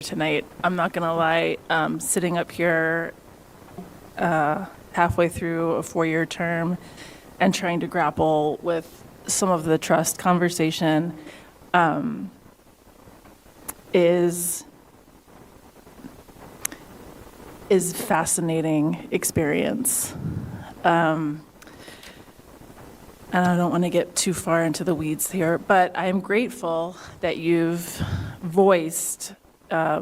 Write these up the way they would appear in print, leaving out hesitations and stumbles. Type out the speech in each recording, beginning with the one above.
tonight. I'm not going to lie, sitting up here halfway through a 4-year term and trying to grapple with some of the trust conversation is fascinating experience. And I don't want to get too far into the weeds here, but I am grateful that you've voiced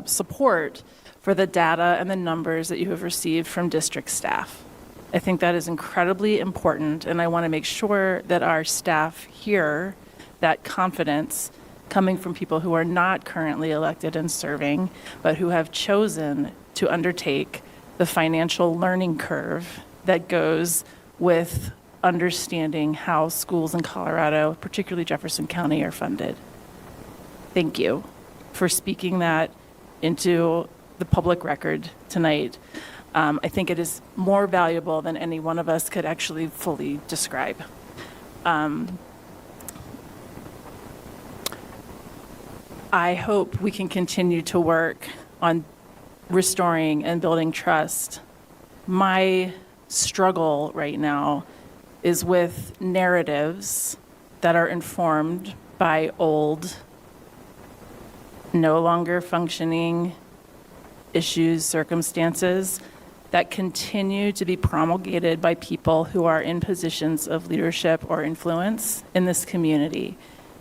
support for the data and the numbers that you have received from district staff. I think that is incredibly important, and I want to make sure that our staff hear that confidence coming from people who are not currently elected and serving, but who have chosen to undertake the financial learning curve that goes with understanding how schools in Colorado, particularly Jefferson County, are funded. Thank you for speaking that into the public record tonight. I think it is more valuable than any one of us could actually fully describe. I hope we can continue to work on restoring and building trust. My struggle right now is with narratives that are informed by old, no longer functioning issues, circumstances that continue to be promulgated by people who are in positions of leadership or influence in this community.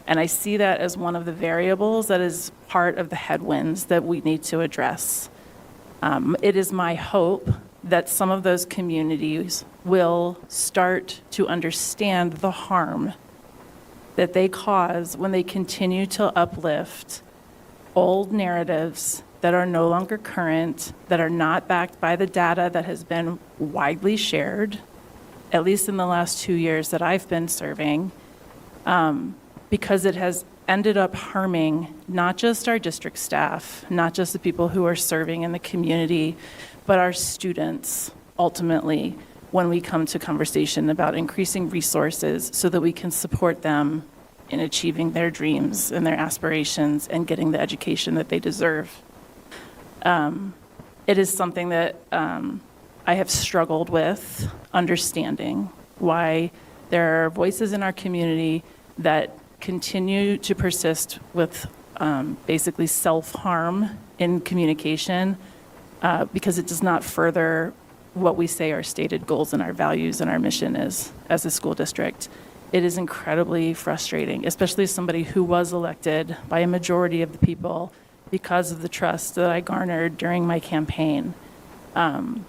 And I see that as one of the variables that is part of the headwinds that we need to address. It is my hope that some of those communities will start to understand the harm that they cause when they continue to uplift old narratives that are no longer current, that are not backed by the data that has been widely shared, at least in the last 2 years that I've been serving, because it has ended up harming not just our district staff, not just the people who are serving in the community, but our students ultimately when we come to conversation about increasing resources so that we can support them in achieving their dreams and their aspirations and getting the education that they deserve. It is something that I have struggled with understanding why there are voices in our community that continue to persist with basically self-harm in communication because it does not further what we say our stated goals and our values and our mission is as a school district. It is incredibly frustrating, especially as somebody who was elected by a majority of the people because of the trust that I garnered during my campaign. And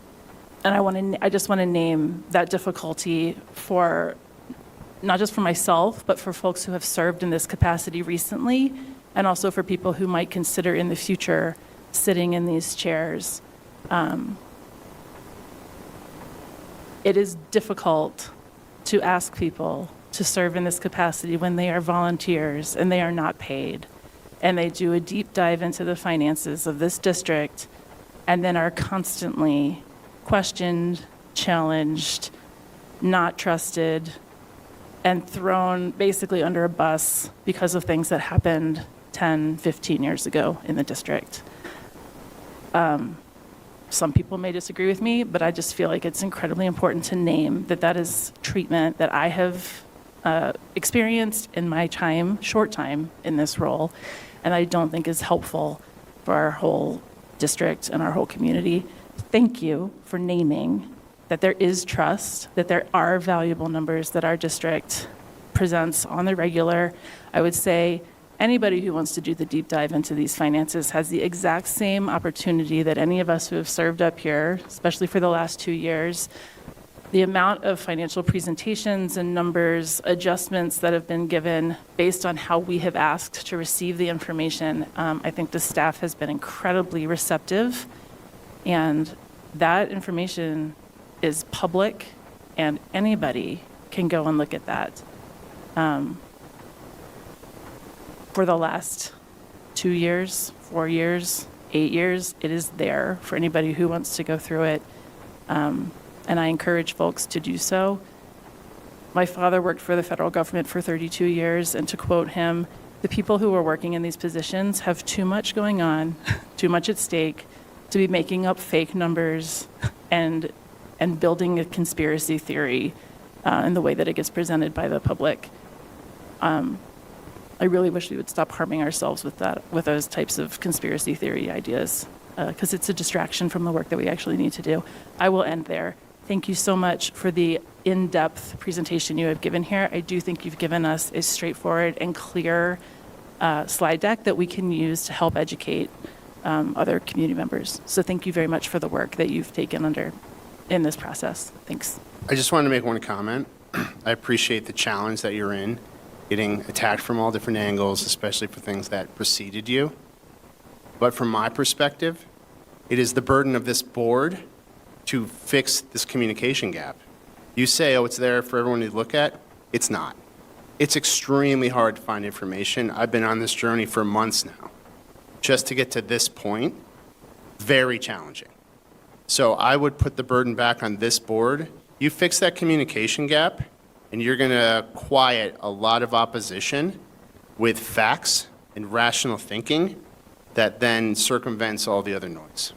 I just want to name that difficulty for not just for myself, but for folks who have served in this capacity recently, and also for people who might consider in the future sitting in these chairs. It is difficult to ask people to serve in this capacity when they are volunteers and they are not paid, and they do a deep dive into the finances of this district and then are constantly questioned, challenged, not trusted, and thrown basically under a bus because of things that happened 10, 15 years ago in the district. Some people may disagree with me, but I just feel like it's incredibly important to name that that is treatment that I have experienced in my short time in this role, and I don't think is helpful for our whole district and our whole community. Thank you for naming that there is trust, that there are valuable numbers that our district presents on the regular. I would say anybody who wants to do the deep dive into these finances has the exact same opportunity that any of us who have served up here, especially for the last 2 years. The amount of financial presentations and numbers, adjustments that have been given based on how we have asked to receive the information, I think the staff has been incredibly receptive, and that information is public, and anybody can go and look at that. For the last 2 years, 4 years, 8 years, it is there for anybody who wants to go through it. And I encourage folks to do so. My father worked for the federal government for 32 years, and to quote him, The people who are working in these positions have too much going on, too much at stake, to be making up fake numbers and building a conspiracy theory in the way that it gets presented by the public. I really wish we would stop harming ourselves with those types of conspiracy theory ideas, because it's a distraction from the work that we actually need to do. I will end there. Thank you so much for the in-depth presentation you have given here. I do think you've given us a straightforward and clear slide deck that we can use to help educate other community members. So thank you very much for the work that you've taken in this process. Thanks. I just wanted to make one comment. I appreciate the challenge that you're in, getting attacked from all different angles, especially for things that preceded you. But from my perspective, it is the burden of this board to fix this communication gap. You say, oh, it's there for everyone to look at. It's not. It's extremely hard to find information. I've been on this journey for months now. Just to get to this point, very challenging. So I would put the burden back on this board. You fix that communication gap, and you're going to quiet a lot of opposition with facts and rational thinking that then circumvents all the other noise.